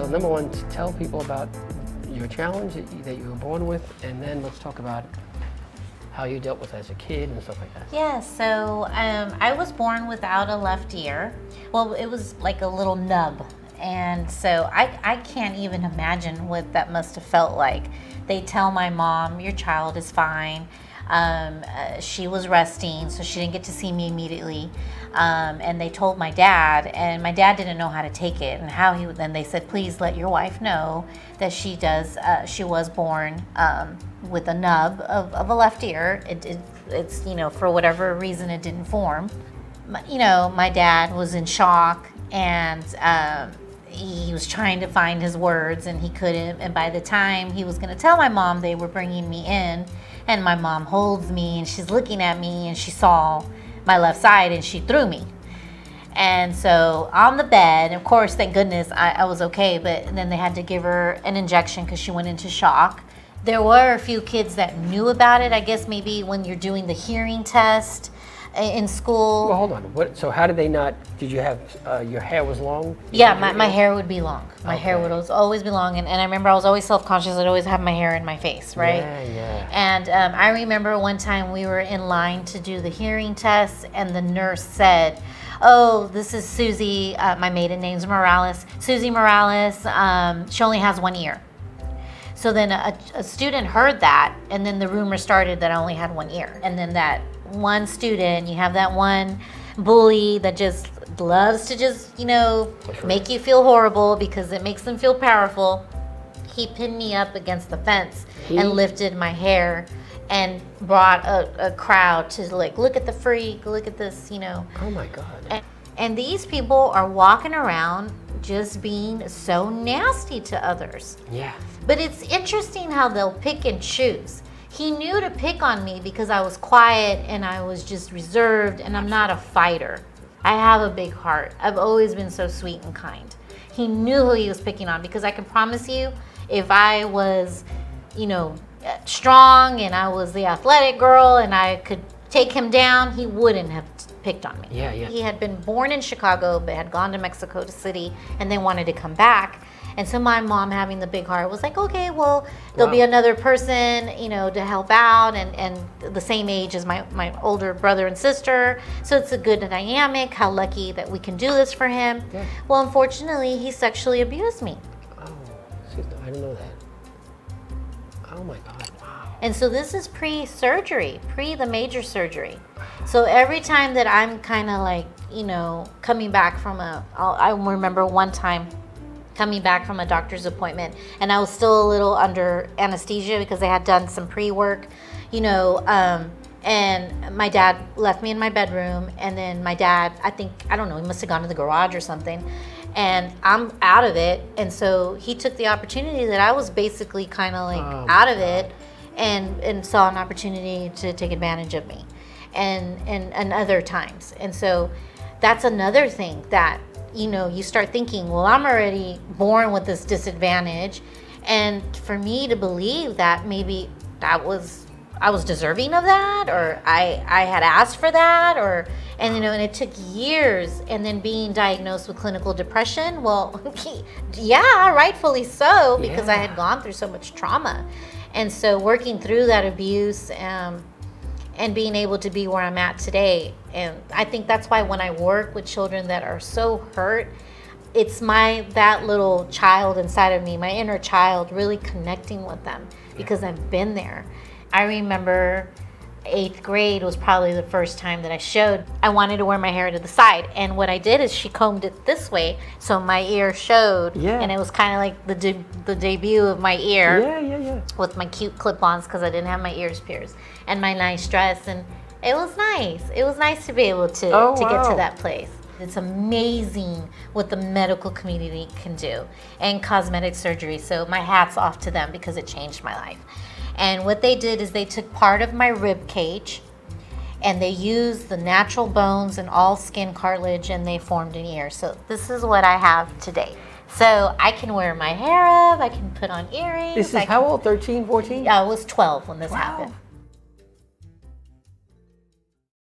So number one, tell people about your challenge that you were born with, and then let's talk about how you dealt with it as a kid and stuff like that. Yeah, so I was born without a left ear. Well, it was like a little nub. And so I can't even imagine what that must have felt like. They tell my mom, your child is fine. She was resting, so she didn't get to see me immediately. And they told my dad, and my dad didn't know how to take it and how he would. Then they said, please let your wife know that she was born with a nub of a left ear. It's, you know, for whatever reason it didn't form. You know, my dad was in shock, and he was trying to find his words and he couldn't. And by the time he was going to tell my mom, they were bringing me in, and my mom holds me and she's looking at me and she saw my left side and she threw me. And so on the bed, of course, thank goodness I was okay, but then they had to give her an injection because she went into shock. There were a few kids that knew about it, I guess maybe when you're doing the hearing test in school. Well, hold on. So how did they not? Did you have your hair was long? Yeah, my hair would be long. My hair Okay. would always be long, and I remember I was always self-conscious. I'd always have my hair in my face, right? Yeah. And I remember one time we were in line to do the hearing test, and the nurse said, "Oh, this is Susie. My maiden name's Morales. Susie Morales. She only has one ear." So then a student heard that, and then the rumor started that I only had one ear. And then that one student, you have that one bully that just loves to just, you know, make you feel horrible because it makes them feel powerful. He pinned me up against the fence and lifted my hair and brought a crowd to like, look at the freak, look at this, you know. Oh my God. And these people are walking around just being so nasty to others. Yeah. But it's interesting how they'll pick and choose. He knew to pick on me because I was quiet and I was just reserved, and I'm not a fighter. I have a big heart. I've always been so sweet and kind. He knew who he was picking on, because I can promise you, if I was, you know, strong and I was the athletic girl and I could take him down, he wouldn't have picked on me. Yeah. He had been born in Chicago but had gone to Mexico City and then wanted to come back. And so my mom, having the big heart, was like, okay, well, there'll be another person, you know, to help out, and the same age as my older brother and sister. So it's a good dynamic. How lucky that we can do this for him. Yeah. Well, unfortunately, he sexually abused me. Oh, I didn't know that. Oh my God. Wow. And so this is pre-surgery, pre the major surgery. So every time that I'm kind of like, you know, coming back from I remember one time coming back from a doctor's appointment, and I was still a little under anesthesia because they had done some pre-work, you know, and my dad left me in my bedroom, and then my dad, I don't know, he must have gone to the garage or something, and I'm out of it. And so he took the opportunity that I was basically kind of like out of it, and saw an opportunity to take advantage of me and other times. And so that's another thing that, you know, you start thinking, well, I'm already born with this disadvantage, and for me to believe that maybe I was deserving of that, or I had asked for that, and you know, and it took years, and then being diagnosed with clinical depression. Well, yeah, rightfully so, because I had gone through so much trauma, and so working through that abuse, and being able to be where I'm at today. And I think that's why when I work with children that are so hurt, it's that little child inside of me, my inner child, really connecting with them, because I've been there. I remember 8th grade was probably the first time that I wanted to wear my hair to the side. And what I did is she combed it this way, so my ear showed. Yeah. And it was kind of like the debut of my ear. Yeah. With my cute clip-ons, because I didn't have my ears pierced, and my nice dress, and it was nice. It was nice to be able to get to that place. It's amazing what the medical community can do, and cosmetic surgery. So my hat's off to them, because it changed my life. And what they did is they took part of my rib cage, and they used the natural bones and all skin cartilage, and they formed an ear. So this is what I have today. So I can wear my hair up, I can put on earrings. This is how old? 13, 14? I was 12 when this happened.